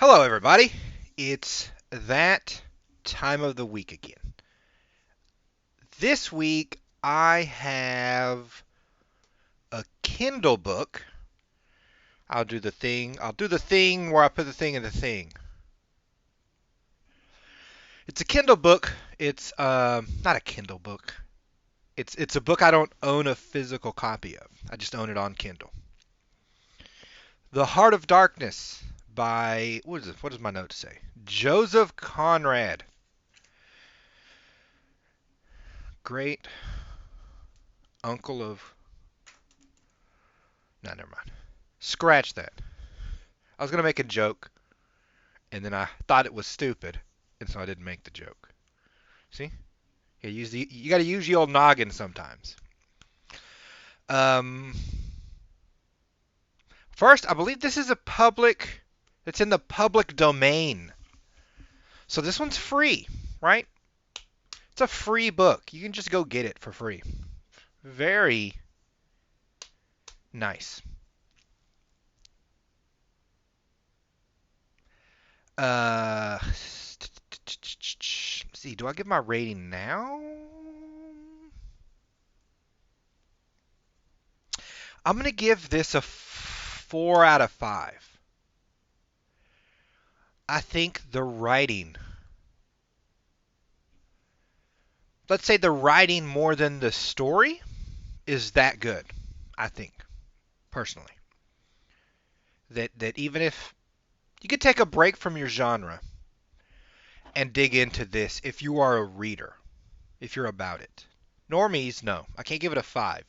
Hello, everybody. It's that time of the week again. This week, I have a Kindle book. I'll do the thing where I put the thing in the thing. It's a Kindle book. It's not a Kindle book. It's a book I don't own a physical copy of. I just own it on Kindle. The Heart of Darkness by what is it? What does my note say? Joseph Conrad. Great uncle of. No, never mind. Scratch that. I was gonna make a joke, and then I thought it was stupid, and so I didn't make the joke. See? You gotta use the old noggin sometimes. Um, First, I believe this is a public. It's in the public domain, so this one's free, right? It's a free book. You can just go get it for free. Very nice. Let's see. Do I give my rating now? I'm going to give this a 4 out of 5. I think the writing, let's say the writing more than the story, is that good. I think, personally. That even if you could take a break from your genre and dig into this if you are a reader, if you're about it. Normies, no. I can't give it a 5.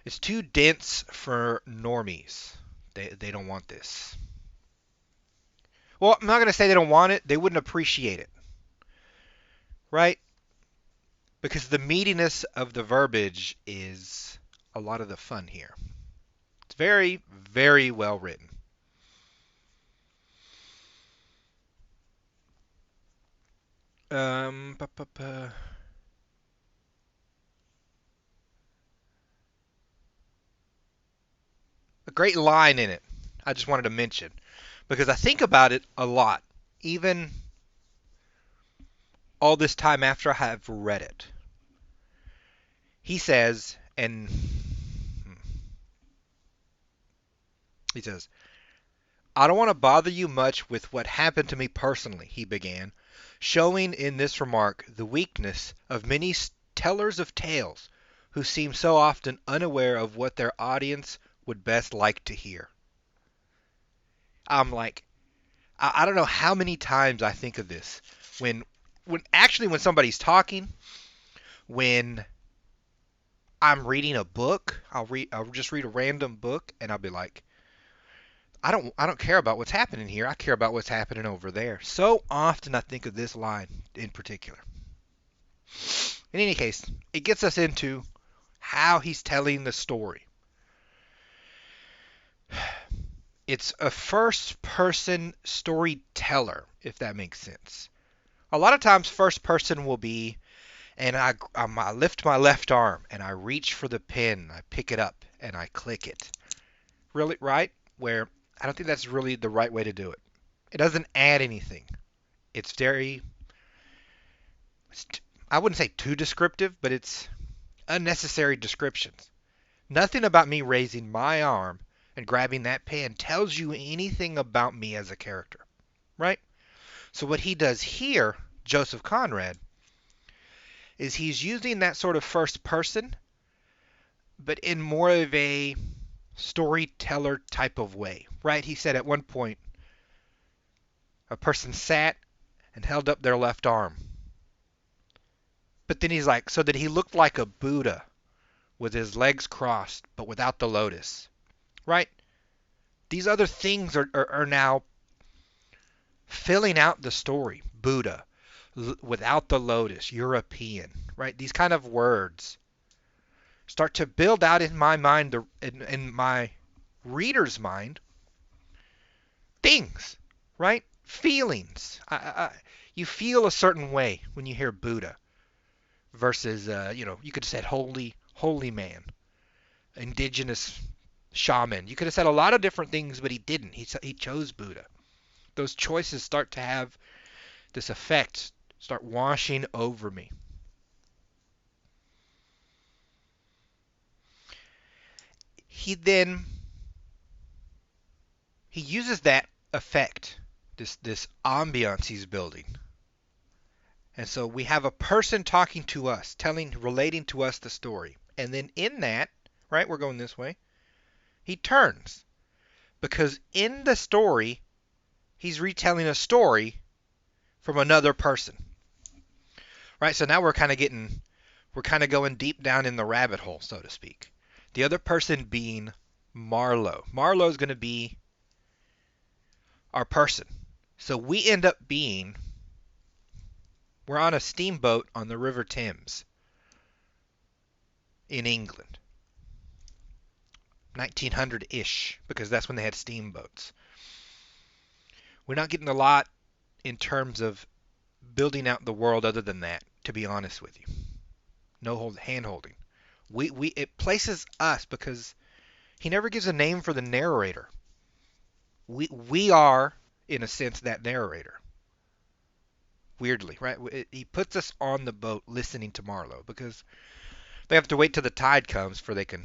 It's too dense for normies. They don't want this. Well, I'm not going to say they don't want it. They wouldn't appreciate it. Right? Because the meatiness of the verbiage is a lot of the fun here. It's very, very well written. Um, bu- bu- bu- a great line in it. I just wanted to mention because I think about it a lot, even all this time after I have read it. He says, and he says, I don't want to bother you much with what happened to me personally, he began, showing in this remark the weakness of many tellers of tales who seem so often unaware of what their audience would best like to hear. I'm like, I don't know how many times I think of this when when somebody's talking, when I'm reading a book, I'll just read a random book and I'll be like, I don't care about what's happening here. I care about what's happening over there. So often I think of this line in particular. In any case, it gets us into how he's telling the story. It's a first person storyteller, if that makes sense. A lot of times, first person will be, and I lift my left arm and I reach for the pen, I pick it up and I click it. Really, right? Where I don't think that's really the right way to do it. It doesn't add anything. It's very, I wouldn't say too descriptive, but it's unnecessary descriptions. Nothing about me raising my arm and grabbing that pen tells you anything about me as a character, right? So what he does here, Joseph Conrad, is he's using that sort of first person, but in more of a storyteller type of way, right? He said at one point, a person sat and held up their left arm. But then he's like, so that he looked like a Buddha with his legs crossed, but without the lotus, right? These other things are now filling out the story. Buddha, without the lotus, European, right? These kind of words start to build out in my mind, in my reader's mind, things, right? Feelings. You feel a certain way when you hear Buddha versus, you could have said holy man, indigenous shaman. You could have said a lot of different things, but he didn't. He chose Buddha. Those choices start to have this effect, start washing over me. He uses that effect, this ambiance he's building. And so we have a person talking to us, relating to us the story. And then in that, right, we're going this way, he turns. Because in the story, he's retelling a story from another person. Right? So now we're kind of going deep down in the rabbit hole, so to speak. The other person being Marlowe. Marlowe is going to be our person. So we end up being, we're on a steamboat on the River Thames in England. 1900-ish, because that's when they had steamboats. We're not getting a lot in terms of building out the world other than that, to be honest with you. No hand holding. It places us because he never gives a name for the narrator. We are, in a sense, that narrator. Weirdly, right? He puts us on the boat listening to Marlowe because they have to wait till the tide comes before they can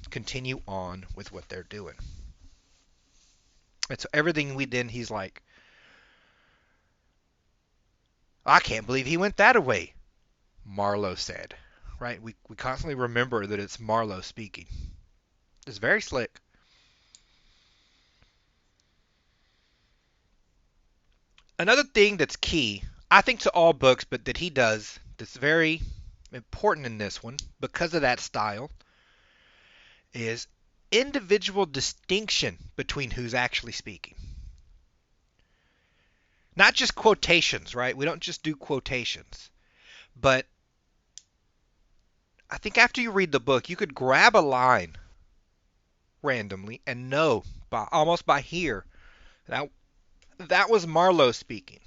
continue on with what they're doing. And so everything he's like, I can't believe he went that way, Marlowe said. Right? We constantly remember that it's Marlowe speaking. It's very slick. Another thing that's key, I think, to all books, but that he does, that's very important in this one, because of that style, is individual distinction between who's actually speaking. Not just quotations, right? We don't just do quotations. But I think after you read the book, you could grab a line randomly and know, almost by ear, that was Marlowe speaking.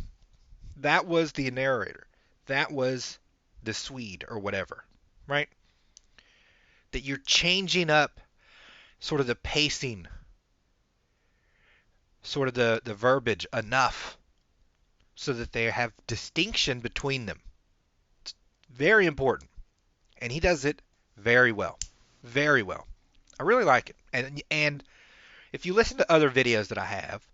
That was the narrator. That was the Swede or whatever, right? That you're changing up sort of the pacing, sort of the verbiage enough so that they have distinction between them. It's very important. And he does it very well. Very well. I really like it. And if you listen to other videos that I have,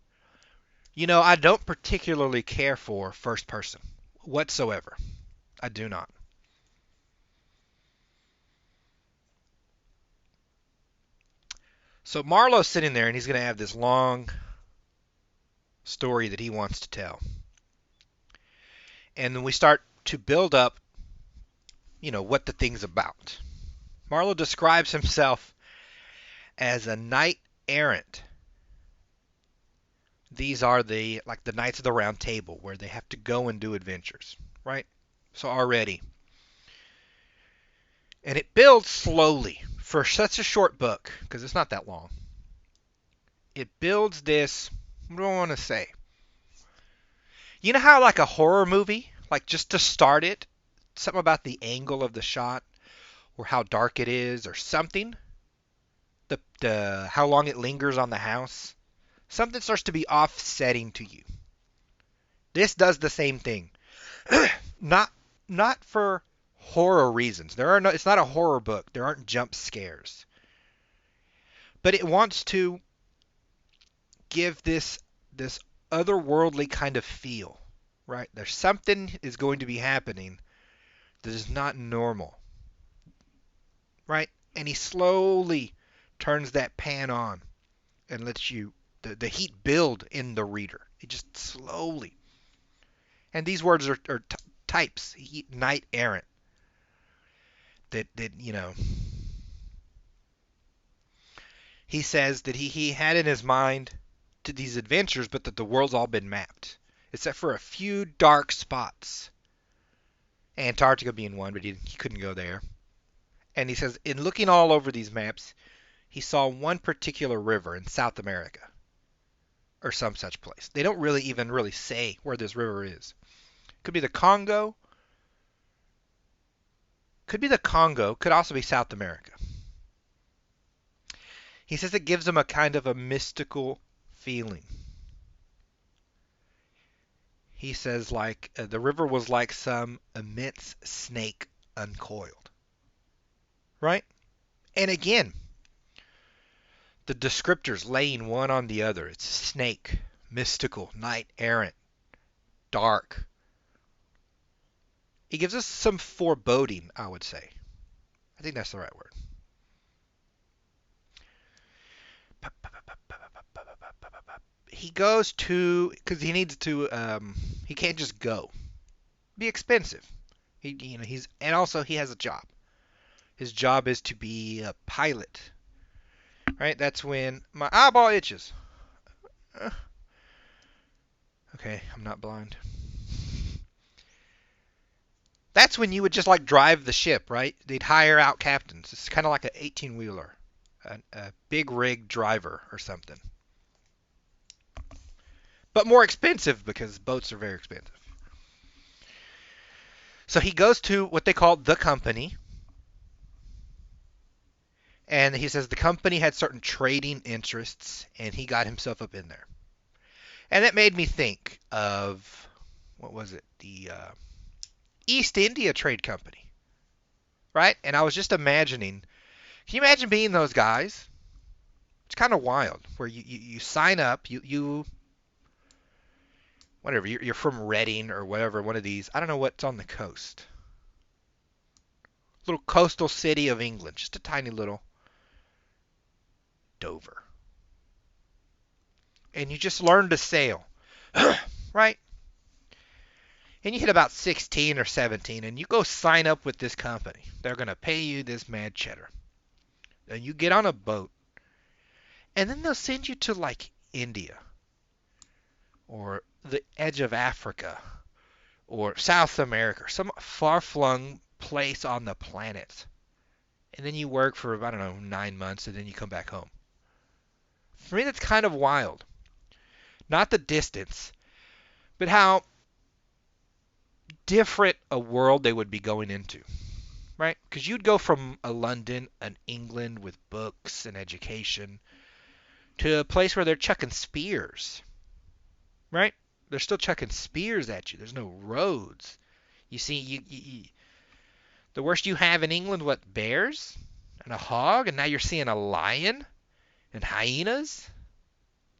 I don't particularly care for first person whatsoever. I do not. So Marlowe's sitting there and he's going to have this long story that he wants to tell. And then we start to build up, what the thing's about. Marlowe describes himself as a knight errant. These are the Knights of the Round Table, where they have to go and do adventures, right? So already. And it builds slowly for such a short book, because it's not that long. It builds this, what do I want to say? You know how like a horror movie, like just to start it, something about the angle of the shot, or how dark it is, or something? The how long it lingers on the house? Something starts to be offsetting to you. This does the same thing. not for horror reasons. It's not a horror book. There aren't jump scares. But it wants to give this otherworldly kind of feel, right? There's something is going to be happening that is not normal, right? And he slowly turns that pan on and lets the heat build in the reader. He just slowly. And these words are types. Knight errant. That he says that he had in his mind to these adventures, but that the world's all been mapped, except for a few dark spots. Antarctica being one, but he couldn't go there. And he says, in looking all over these maps, he saw one particular river in South America, or some such place. They don't even really say where this river is. Could be the Congo. Could also be South America. He says it gives him a kind of a mystical feeling. He says like the river was like some immense snake uncoiled, right? And again, the descriptors laying one on the other. It's snake, mystical, knight errant, dark. It gives us some foreboding, I would say. I think that's the right word. He goes to because he needs to. He can't just go. It'd be expensive. He's and also he has a job. His job is to be a pilot. Right? That's when my eyeball itches. Uh, okay, I'm not blind. That's when you would just like drive the ship, right? They'd hire out captains. It's kind of like an 18-wheeler, a big rig driver or something. But more expensive because boats are very expensive. So he goes to what they call the company, and he says the company had certain trading interests, and he got himself up in there. And it made me think of what was it? The East India Trade Company, right? And I was just imagining. Can you imagine being those guys? It's kind of wild, where you sign up, you whatever, you're from Reading or whatever, one of these. I don't know what's on the coast. Little coastal city of England, just a tiny little Dover. And you just learn to sail, right? And you hit about 16 or 17 and you go sign up with this company. They're going to pay you this mad cheddar. And you get on a boat. And then they'll send you to like India or the edge of Africa or South America, some far-flung place on the planet. And then you work for, I don't know, 9 months and then you come back home. For me, that's kind of wild. Not the distance, but how different a world they would be going into, right? Because you'd go from a London, an England with books and education, to a place where they're chucking spears, right? They're still chucking spears at you. There's no roads. You see, the worst you have in England, what, bears and a hog, and now you're seeing a lion and hyenas?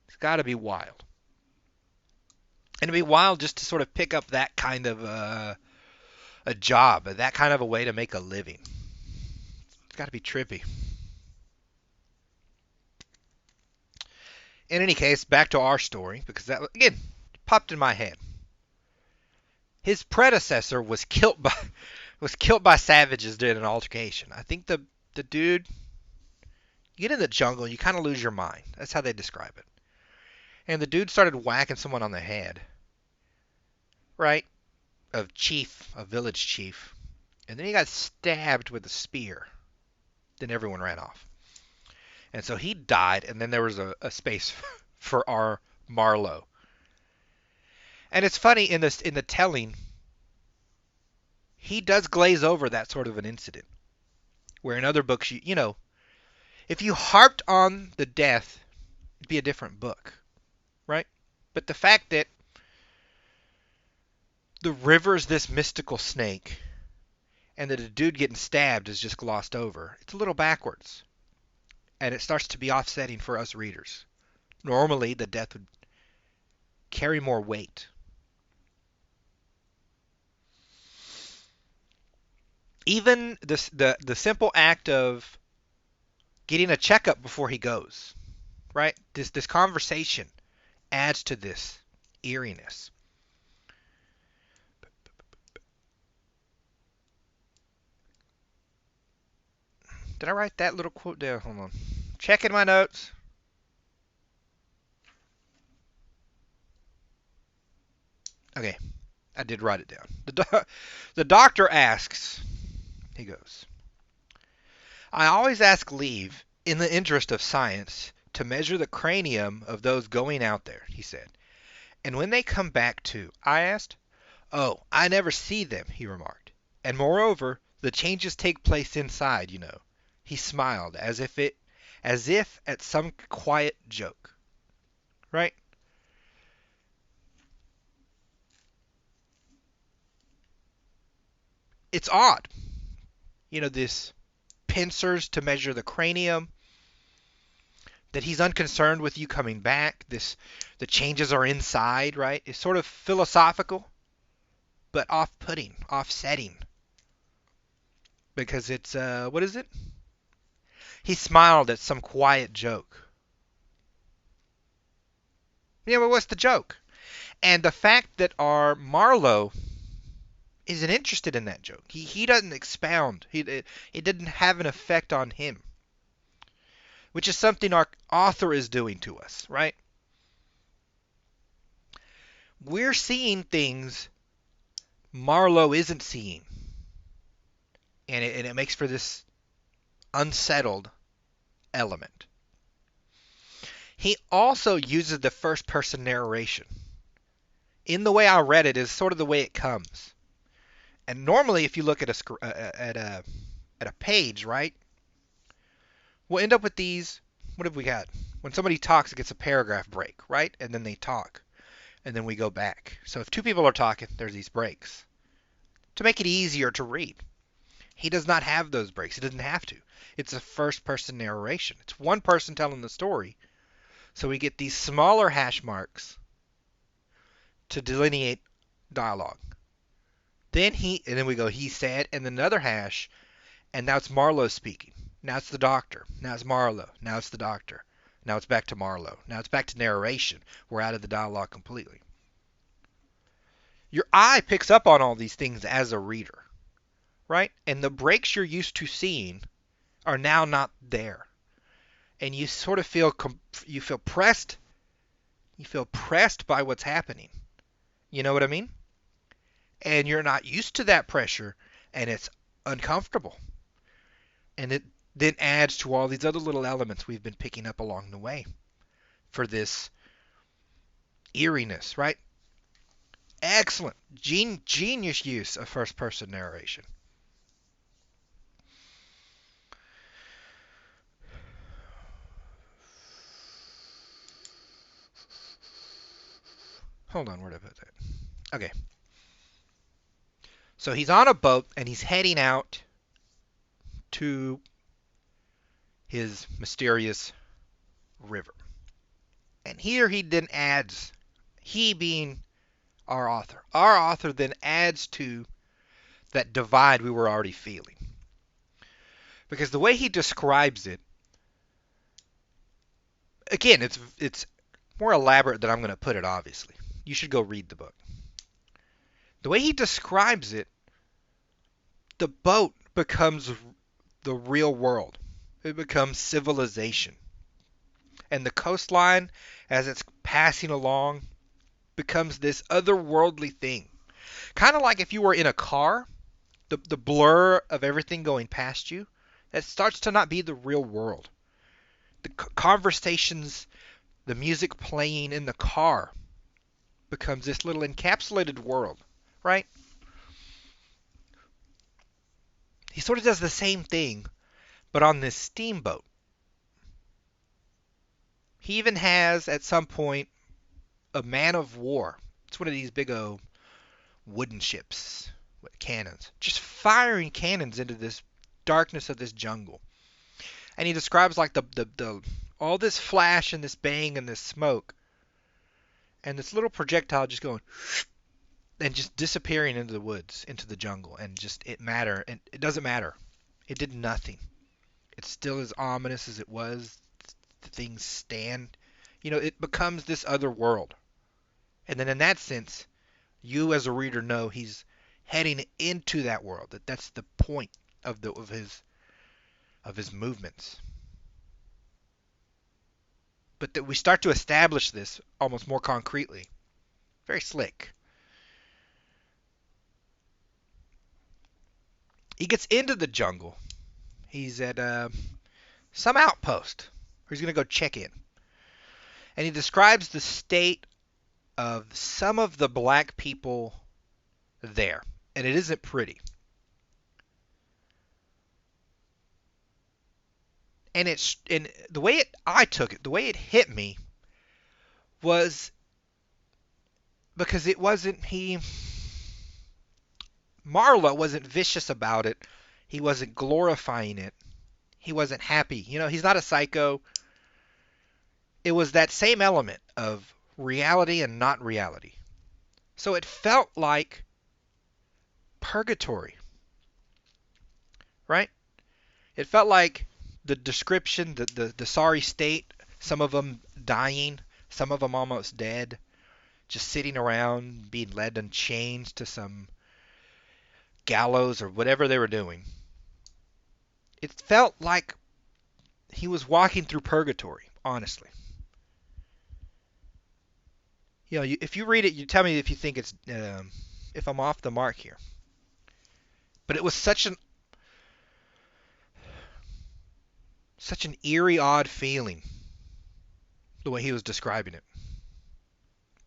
It's got to be wild. And it'd be wild just to sort of pick up that kind of a job, that kind of a way to make a living. It's got to be trippy. In any case, back to our story, because that, again, popped in my head. His predecessor was killed by savages during an altercation. I think the dude, you get in the jungle, you kind of lose your mind. That's how they describe it. And the dude started whacking someone on the head, right? A village chief. And then he got stabbed with a spear. Then everyone ran off. And so he died, and then there was a space for our Marlowe. And it's funny in the telling, he does glaze over that sort of an incident. Where in other books, you know, if you harped on the death, it'd be a different book, right? But the fact that the river's this mystical snake, and that a dude getting stabbed is just glossed over, it's a little backwards. And it starts to be offsetting for us readers. Normally, the death would carry more weight. Even the simple act of getting a checkup before he goes, right? This conversation adds to this eeriness. Did I write that little quote down? Hold on. Checking my notes. Okay, I did write it down. The doctor asks, he goes, I always ask leave, in the interest of science, to measure the cranium of those going out there, he said. And when they come back too, I asked. Oh, I never see them, he remarked. And moreover, the changes take place inside, you know. He smiled, as if at some quiet joke. Right? it's odd. This pincers to measure the cranium, that he's unconcerned with you coming back. The changes are inside, right? It's sort of philosophical, but off-putting, offsetting, because it's what is it? He smiled at some quiet joke. Yeah, but what's the joke? And the fact that our Marlowe isn't interested in that joke. He doesn't expound. It didn't have an effect on him, which is something our author is doing to us, right? We're seeing things Marlowe isn't seeing, and it makes for this unsettled element. He also uses the first person narration. In the way I read it is sort of the way it comes. And normally, if you look at a page, right, we'll end up with these. What have we got? When somebody talks, it gets a paragraph break, right? And then they talk, and then we go back. So if two people are talking, there's these breaks to make it easier to read. He does not have those breaks. He doesn't have to. It's a first-person narration. It's one person telling the story. So we get these smaller hash marks to delineate dialogue. And then we go, he said, and then another hash, and now it's Marlowe speaking. Now it's the doctor. Now it's Marlowe. Now it's the doctor. Now it's back to Marlowe. Now it's back to narration. We're out of the dialogue completely. Your eye picks up on all these things as a reader, right? And the breaks you're used to seeing are now not there. And you sort of feel pressed. You feel pressed by what's happening. You know what I mean? And you're not used to that pressure, and it's uncomfortable. And it then adds to all these other little elements we've been picking up along the way for this eeriness, right? Excellent. Genius use of first-person narration. Hold on, where did I put that? Okay. So he's on a boat, and he's heading out to his mysterious river. And here he then adds, he being our author then adds to that divide we were already feeling. Because the way he describes it, again, it's more elaborate than I'm going to put it, obviously. You should go read the book. The way he describes it, the boat becomes the real world. It becomes civilization. And the coastline, as it's passing along, becomes this otherworldly thing. Kind of like if you were in a car, the blur of everything going past you, that starts to not be the real world. The conversations, the music playing in the car becomes this little encapsulated world, right? He sort of does the same thing, but on this steamboat. He even has, at some point, a man of war. It's one of these big old wooden ships with cannons, just firing cannons into this darkness of this jungle. And he describes like the all this flash and this bang and this smoke, and this little projectile just going and just disappearing into the woods, into the jungle, and it doesn't matter. It did nothing. It's still as ominous as it was. The things stand. It becomes this other world. And then in that sense, you as a reader know he's heading into that world. That's the point of his movements. But that we start to establish this almost more concretely. Very slick. He gets into the jungle. He's at some outpost. He's going to go check in. And he describes the state of some of the black people there. And it isn't pretty. And the way I took it, the way it hit me was because it wasn't Marlowe wasn't vicious about it. He wasn't glorifying it. He wasn't happy. He's not a psycho. It was that same element of reality and not reality. So it felt like purgatory, right? It felt like the description, the sorry state, some of them dying, some of them almost dead, just sitting around being led in chains to some gallows or whatever they were doing. It felt like he was walking through purgatory, honestly. If you read it, you tell me if you think it's if I'm off the mark here. But it was such an eerie, odd feeling the way he was describing it.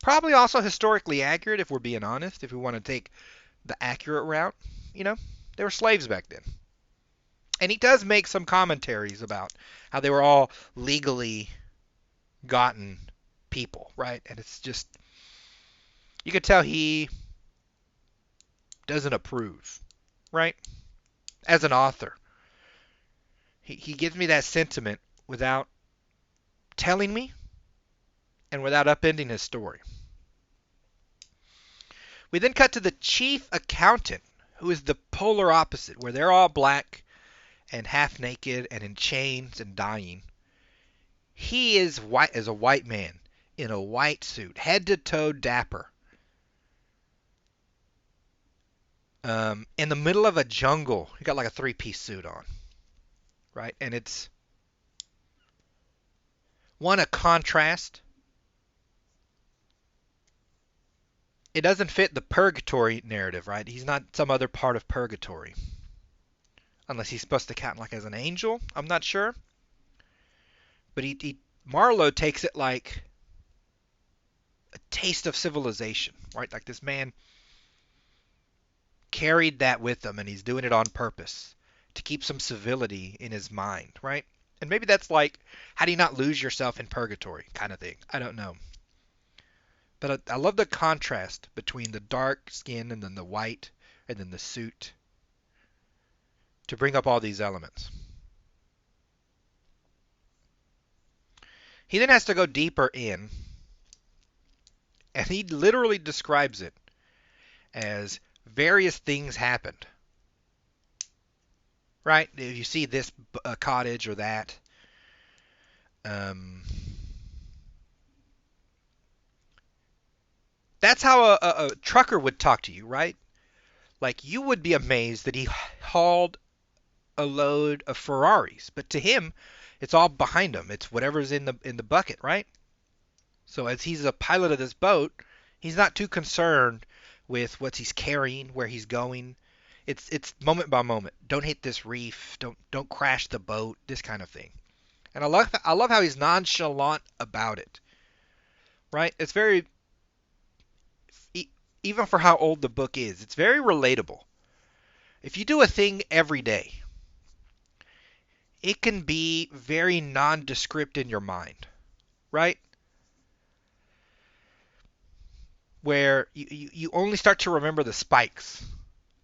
Probably also historically accurate, if we're being honest. If we want to take the accurate route, you know, they were slaves back then. And he does make some commentaries about how they were all legally gotten people, right? And it's just, you could tell he doesn't approve, right? As an author, he gives me that sentiment without telling me and without upending his story. We then cut to the chief accountant, who is the polar opposite, where they're all black and half naked and in chains and dying. He is white as a white man in a white suit, head to toe dapper, in the middle of a jungle. He got like a three-piece suit on, right? And it's one, a contrast. It doesn't fit the purgatory narrative, right? He's not some other part of purgatory, unless he's supposed to count like as an angel. I'm not sure, but Marlowe takes it like a taste of civilization, right? Like this man carried that with him, and he's doing it on purpose to keep some civility in his mind, right? And maybe that's like, how do you not lose yourself in purgatory kind of thing. I don't know. But I love the contrast between the dark skin and then the white and then the suit to bring up all these elements. He then has to go deeper in, and he literally describes it as various things happened. Right? If you see this cottage or that, that's how a trucker would talk to you, right? Like, you would be amazed that he hauled a load of Ferraris, but to him, it's all behind him. It's whatever's in the bucket, right? So as he's a pilot of this boat, he's not too concerned with what he's carrying, where he's going. It's moment by moment. Don't hit this reef. Don't crash the boat. This kind of thing. And I love how he's nonchalant about it. Right? It's very, even for how old the book is, it's very relatable. If you do a thing every day, it can be very nondescript in your mind, right? Where you only start to remember the spikes.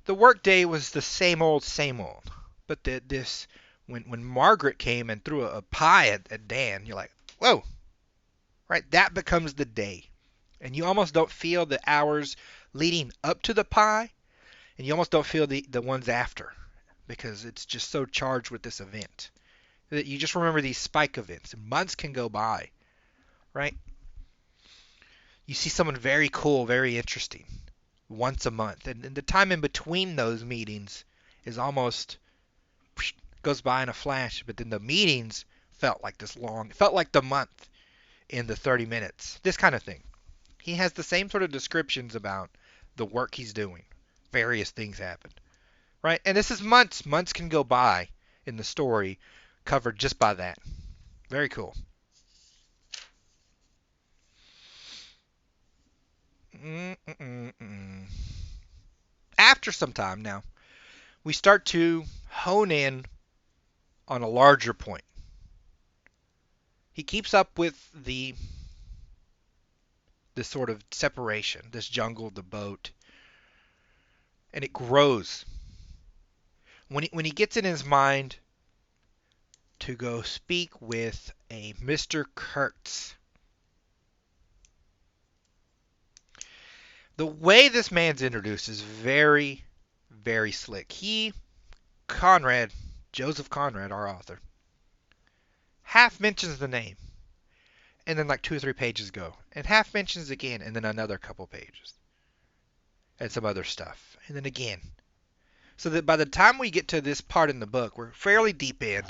The workday was the same old, same old. But this, when Margaret came and threw a pie at Dan, you're like, whoa, right? That becomes the day. And you almost don't feel the hours leading up to the pie, and you almost don't feel the ones after, because it's just so charged with this event that you just remember these spike events. And months can go by, right? You see someone very cool, very interesting once a month, and the time in between those meetings is almost goes by in a flash. But then the meetings felt like this long. It felt like the month in the 30 minutes. This kind of thing. He has the same sort of descriptions about the work he's doing. Various things happen, right? And this is months. Months can go by in the story covered just by that. Very cool. Mm-mm-mm-mm. After some time now, we start to hone in on a larger point. He keeps up with this sort of separation, this jungle, the boat, and it grows. When he gets in his mind to go speak with a Mr. Kurtz. The way this man's introduced is very, very slick. Conrad, Joseph Conrad, our author, half mentions the name, and then like 2 or 3 pages go, and half mentions again, and then another couple pages, and some other stuff, and then again. So that by the time we get to this part in the book, we're fairly deep in,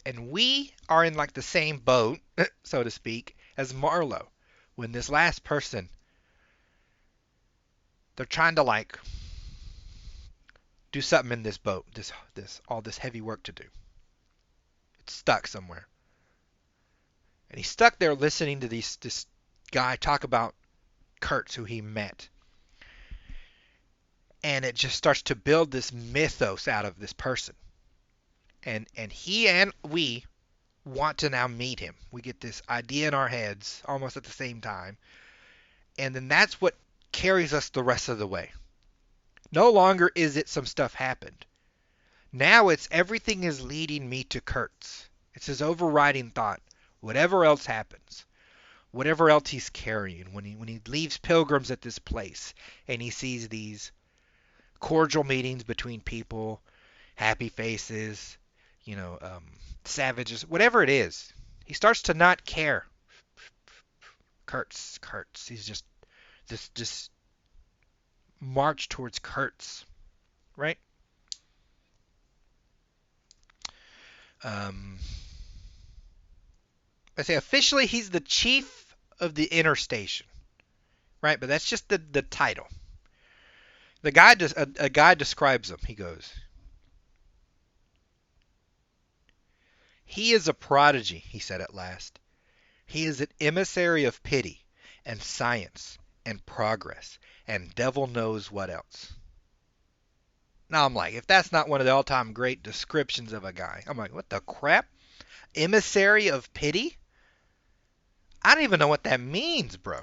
and we are in like the same boat, so to speak, as Marlowe. When this last person, they're trying to like do something in this boat, all this heavy work to do. It's stuck somewhere. And he's stuck there listening to this guy talk about Kurtz, who he met. And it just starts to build this mythos out of this person. And he and we want to now meet him. We get this idea in our heads almost at the same time. And then that's what carries us the rest of the way. No longer is it some stuff happened. Now it's everything is leading me to Kurtz. It's his overriding thought. Whatever else happens, whatever else he's carrying, when he leaves pilgrims at this place and he sees these cordial meetings between people, happy faces, savages, whatever it is, he starts to not care. Kurtz. He's just this march towards Kurtz, right? I say officially he's the chief of the inner station, right? But that's just the title. The guy a guy describes him. He goes, "He is a prodigy," he said at last. "He is an emissary of pity and science and progress and devil knows what else." Now I'm like, if that's not one of the all-time great descriptions of a guy, I'm like, what the crap? Emissary of pity? I don't even know what that means, bro.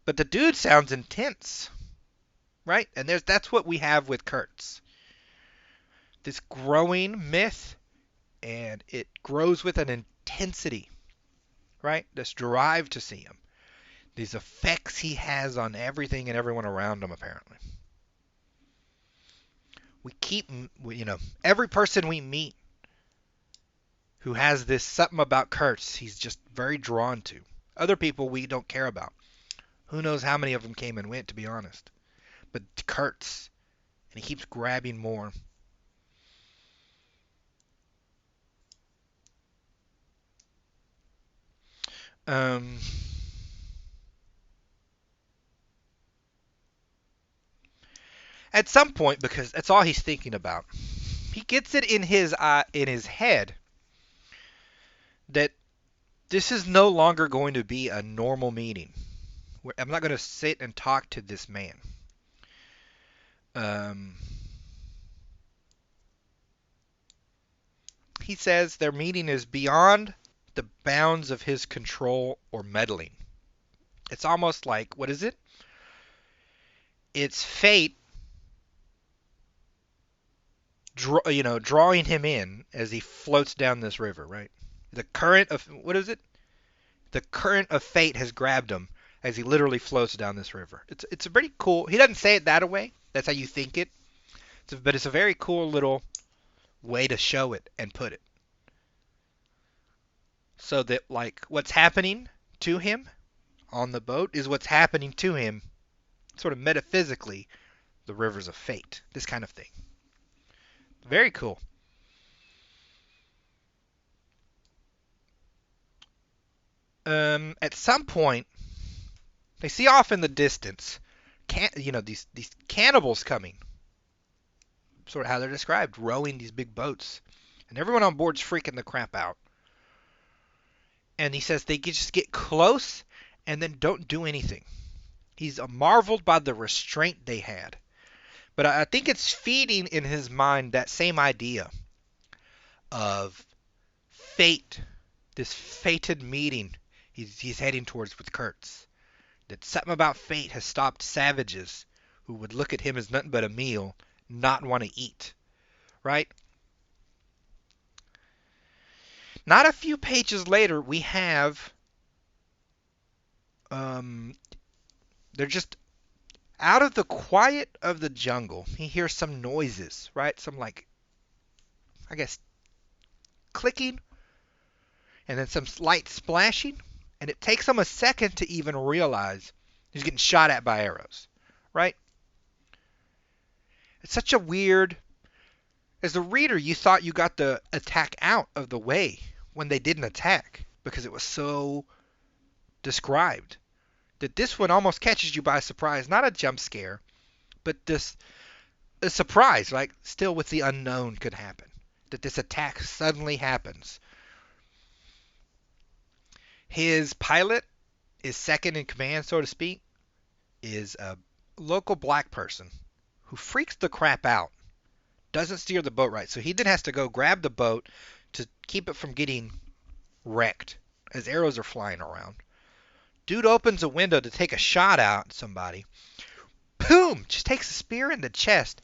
But the dude sounds intense, right? And that's what we have with Kurtz. This growing myth, and it grows with an intensity, right? This drive to see him. These effects he has on everything and everyone around him, apparently. Every person we meet who has this something about Kurtz, he's just very drawn to. Other people we don't care about. Who knows how many of them came and went, to be honest. But Kurtz, and he keeps grabbing more. At some point, because that's all he's thinking about, he gets it in his head that this is no longer going to be a normal meeting. I'm not going to sit and talk to this man. He says their meeting is beyond the bounds of his control or meddling. It's almost like, what is it? It's fate, drawing him in as he floats down this river, right? The current of, what is it? The current of fate has grabbed him as he literally floats down this river. It's a pretty cool. He doesn't say it that way. That's how you think it. But it's a very cool little way to show it and put it. So that like what's happening to him on the boat is what's happening to him sort of metaphysically, the rivers of fate. This kind of thing. Very cool. At some point, they see off in the distance, these cannibals coming. Sort of how they're described, rowing these big boats, and everyone on board's freaking the crap out. And he says they just get close and then don't do anything. He's marveled by the restraint they had. But I think it's feeding in his mind that same idea of fate, this fated meeting he's heading towards with Kurtz. That something about fate has stopped savages who would look at him as nothing but a meal, not want to eat, right? Not a few pages later, we have um, they're just out of the quiet of the jungle. He hears some noises, right? Some like I guess clicking, and then some light splashing, and it takes him a second to even realize he's getting shot at by arrows, right? It's such a weird. As a reader, you thought you got the attack out of the way when they didn't attack because it was so described. That this one almost catches you by surprise, not a jump scare, but this a surprise, like still with the unknown could happen. That this attack suddenly happens. His pilot, is second in command, so to speak, is a local black person who freaks the crap out, doesn't steer the boat right. So he then has to go grab the boat to keep it from getting wrecked as arrows are flying around. Dude opens a window to take a shot at somebody. Boom! Just takes a spear in the chest.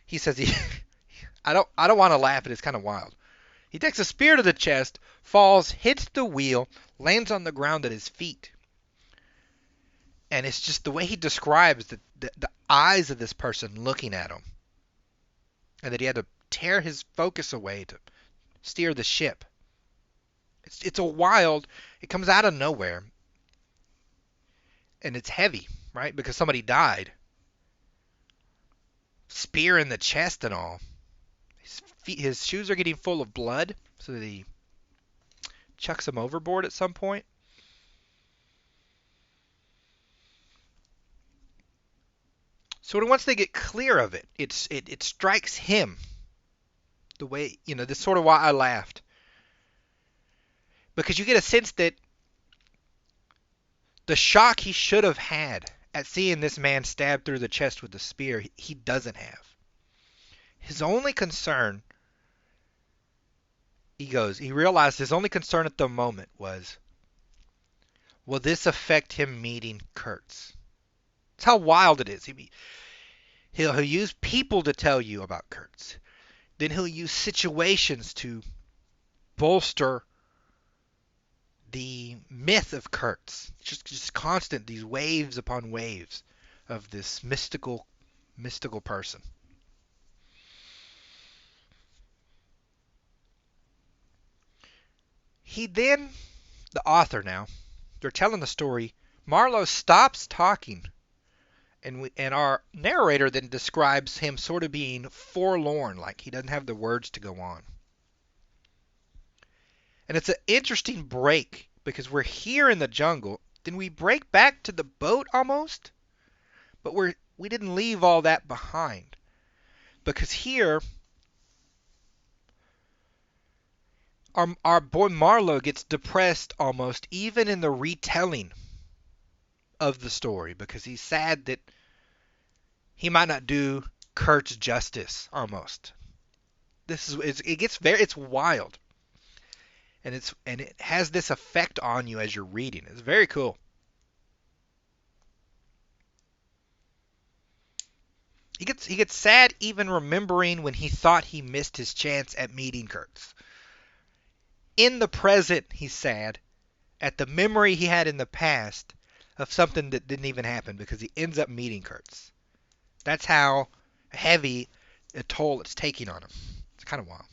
He says I don't want to laugh, but it's kind of wild. He takes a spear to the chest, falls, hits the wheel, lands on the ground at his feet. And it's just the way he describes the eyes of this person looking at him. And that he had to tear his focus away to steer the ship. It's a wild, it comes out of nowhere. And it's heavy, right? Because somebody died. Spear in the chest and all. His shoes are getting full of blood, so that he chucks them overboard at some point. So once they get clear of it, it strikes him. The way, this is sort of why I laughed. Because you get a sense that the shock he should have had at seeing this man stabbed through the chest with a spear, he doesn't have. His only concern, he realized his only concern at the moment was, will this affect him meeting Kurtz? That's how wild it is. He'll use people to tell you about Kurtz. Then he'll use situations to bolster the myth of Kurtz. Just constant, these waves upon waves of this mystical person. He then, the author now, they're telling the story. Marlowe stops talking, and our narrator then describes him sort of being forlorn, like he doesn't have the words to go on. And it's an interesting break because we're here in the jungle, then we break back to the boat almost, but we didn't leave all that behind. Because here, our boy Marlowe gets depressed almost even in the retelling of the story because he's sad that he might not do Kurt's justice almost. It's wild. And it has this effect on you as you're reading. It's very cool. He gets sad even remembering when he thought he missed his chance at meeting Kurtz. In the present, he's sad at the memory he had in the past of something that didn't even happen because he ends up meeting Kurtz. That's how heavy a toll it's taking on him. It's kind of wild.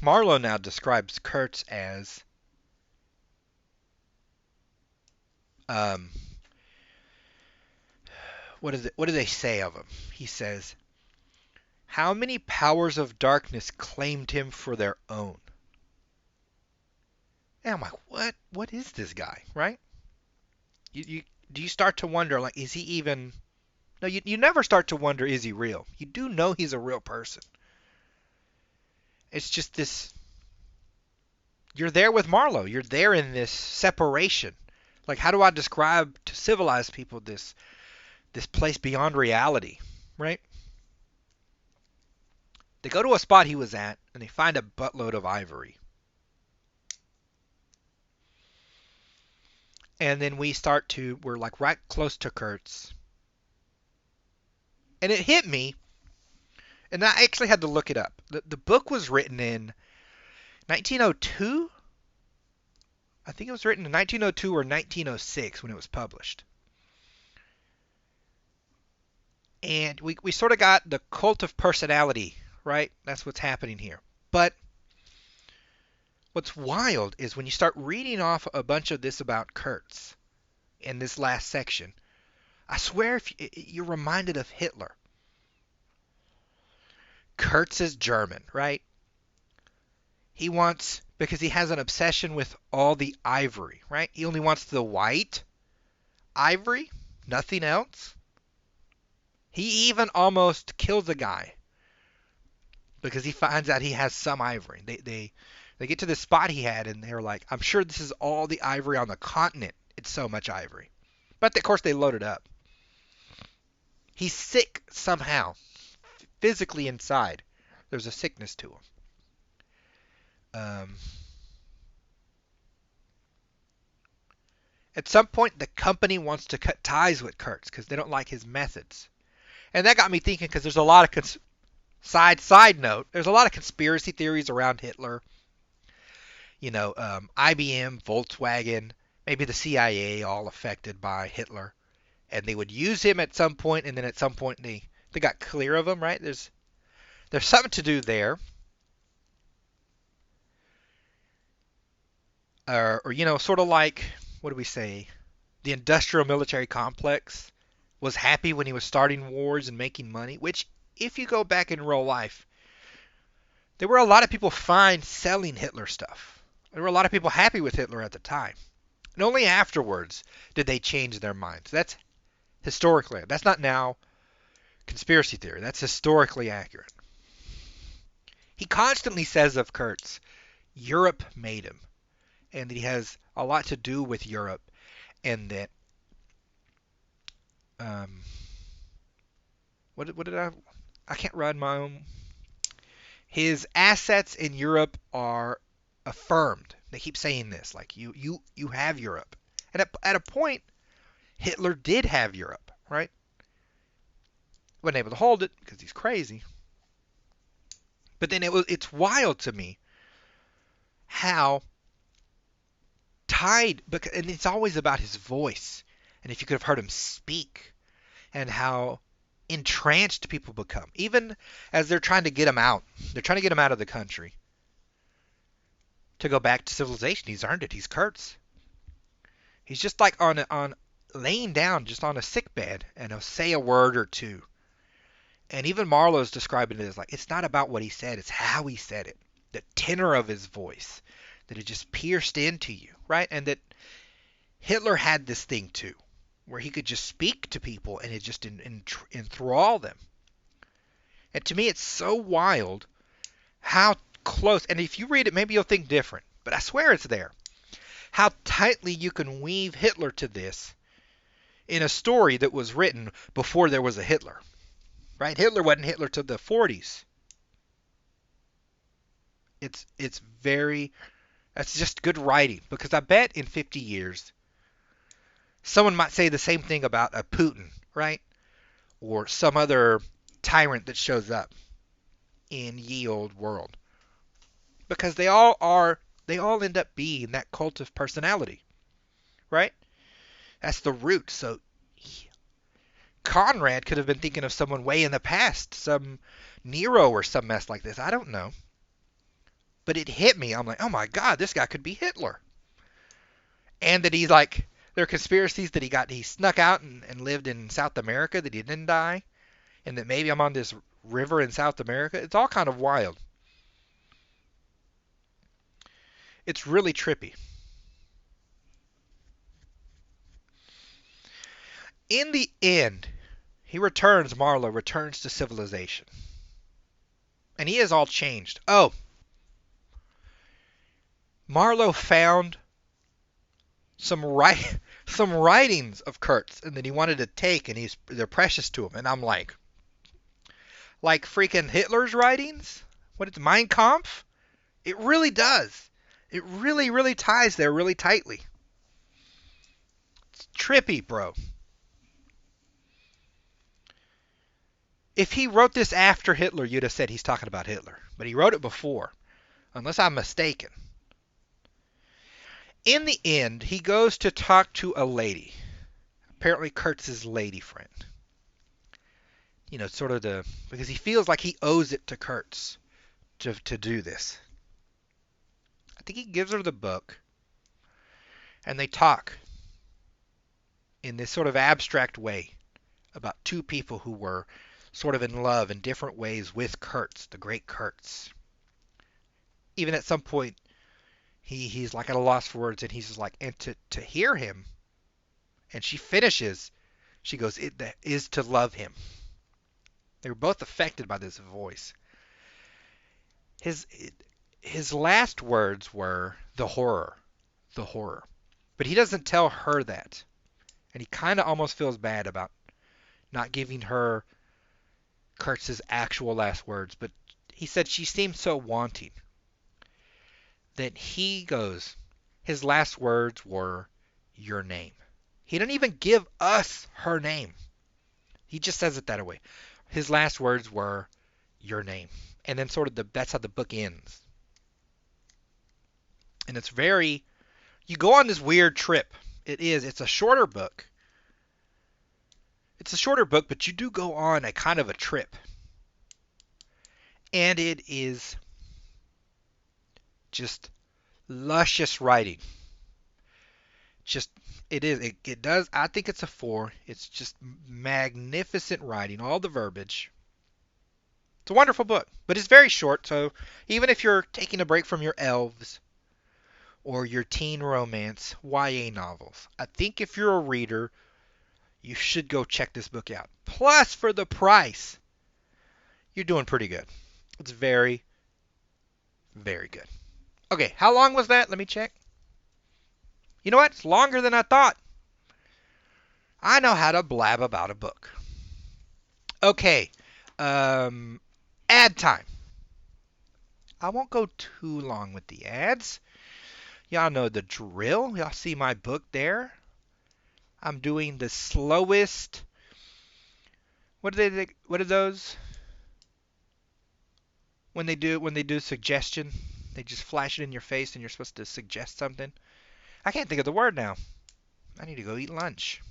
Marlowe now describes Kurtz as what do they say of him? He says, how many powers of darkness claimed him for their own? And I'm like, what is this guy, right? Do you start to wonder, like, is he even... No, you never start to wonder, is he real? You do know he's a real person. It's just this... You're there with Marlowe. You're there in this separation. Like, how do I describe to civilized people this place beyond reality, right? They go to a spot he was at, and they find a buttload of ivory. And then we're like right close to Kurtz. And it hit me, and I actually had to look it up. The book was written in 1902. I think it was written in 1902 or 1906 when it was published. And we sort of got the cult of personality, right? That's what's happening here. But what's wild is when you start reading off a bunch of this about Kurtz in this last section, I swear if you're reminded of Hitler. Kurtz is German, right? He wants, because he has an obsession with all the ivory, right? He only wants the white ivory, nothing else. He even almost kills a guy because he finds out he has some ivory. They get to the spot he had, and they're like, I'm sure this is all the ivory on the continent. It's so much ivory. But of course they load it up. He's sick somehow, physically inside. There's a sickness to him. At some point, the company wants to cut ties with Kurtz because they don't like his methods. And that got me thinking, because there's a lot of side note, there's a lot of conspiracy theories around Hitler. IBM, Volkswagen, maybe the CIA, all affected by Hitler. And they would use him at some point, and then at some point they got clear of him, right? There's something to do there. Or sort of like, what do we say? The industrial military complex was happy when he was starting wars and making money, which, if you go back in real life, there were a lot of people fine selling Hitler stuff. There were a lot of people happy with Hitler at the time. And only afterwards did they change their minds. That's historically. That's not now conspiracy theory. That's historically accurate. He constantly says of Kurtz, Europe made him, and that he has a lot to do with Europe, and that what did I can't run my own. His assets in Europe are affirmed. They keep saying this, like you have Europe, and at a point, Hitler did have Europe, right? Wasn't able to hold it because he's crazy. But then it's wild to me how tied, and it's always about his voice, and if you could have heard him speak, and how entranced people become, even as they're trying to get him out. They're trying to get him out of the country to go back to civilization. He's earned it. He's Kurtz. He's just like on laying down, just on a sick bed, and he'll say a word or two. And even Marlowe's describing it as like, it's not about what he said, it's how he said it. The tenor of his voice, that it just pierced into you, right? And that Hitler had this thing too, where he could just speak to people and it just enthrall them. And to me, it's so wild how close, and if you read it, maybe you'll think different, but I swear it's there. How tightly you can weave Hitler to this in a story that was written before there was a Hitler. Right? Hitler wasn't Hitler till the 40s. It's very, that's just good writing, because I bet in 50 years someone might say the same thing about a Putin, right? Or some other tyrant that shows up in ye old world. Because they all end up being that cult of personality, right? That's the root. So Conrad could have been thinking of someone way in the past, some Nero or some mess like this. I don't know. But it hit me. I'm like, oh my God, this guy could be Hitler. And that he's like, there are conspiracies that he snuck out and lived in South America, that he didn't die, and that maybe I'm on this river in South America. It's all kind of wild. It's really trippy. In the end, Marlowe returns to civilization. And he is all changed. Oh, Marlowe found some writings of Kurtz and that he wanted to take, and they're precious to him. And I'm like freaking Hitler's writings? What is Mein Kampf? It really does. It really, really ties there really tightly. It's trippy, bro. If he wrote this after Hitler, you'd have said he's talking about Hitler. But he wrote it before, unless I'm mistaken. In the end, he goes to talk to a lady. Apparently Kurtz's lady friend. Sort of because he feels like he owes it to Kurtz to do this. I think he gives her the book, and they talk in this sort of abstract way about two people who were sort of in love in different ways with Kurtz, the great Kurtz. Even at some point, he's like at a loss for words, and he's just like, and to hear him, and she finishes, she goes, it is to love him. They were both affected by this voice. His last words were the horror, the horror. But he doesn't tell her that. And he kind of almost feels bad about not giving her Kurtz's actual last words. But he said she seemed so wanting that he goes, his last words were your name. He didn't even give us her name. He just says it that way. His last words were your name. And then sort of that's how the book ends. And it's you go on this weird trip. It's a shorter book. It's a shorter book, but you do go on a kind of a trip. And it is just luscious writing. It does, I think it's a 4. It's just magnificent writing, all the verbiage. It's a wonderful book, but it's very short, so even if you're taking a break from your elves or your teen romance YA novels, I think if you're a reader, you should go check this book out. Plus, for the price, you're doing pretty good. It's very, very good. Okay, how long was that? Let me check. You know what? It's longer than I thought. I know how to blab about a book. Okay, ad time. I won't go too long with the ads. Y'all know the drill. Y'all see my book there. I'm doing the slowest. What are those? When they do suggestion, they just flash it in your face and you're supposed to suggest something. I can't think of the word now. I need to go eat lunch.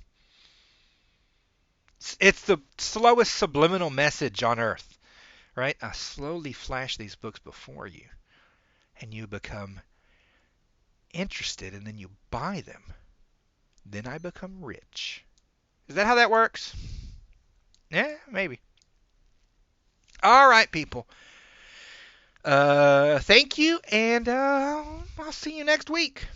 It's the slowest subliminal message on earth, right? I slowly flash these books before you, and you become interested, and then you buy them. Then I become rich. Is that how that works? Yeah, maybe. All right, people. Thank you, and I'll see you next week.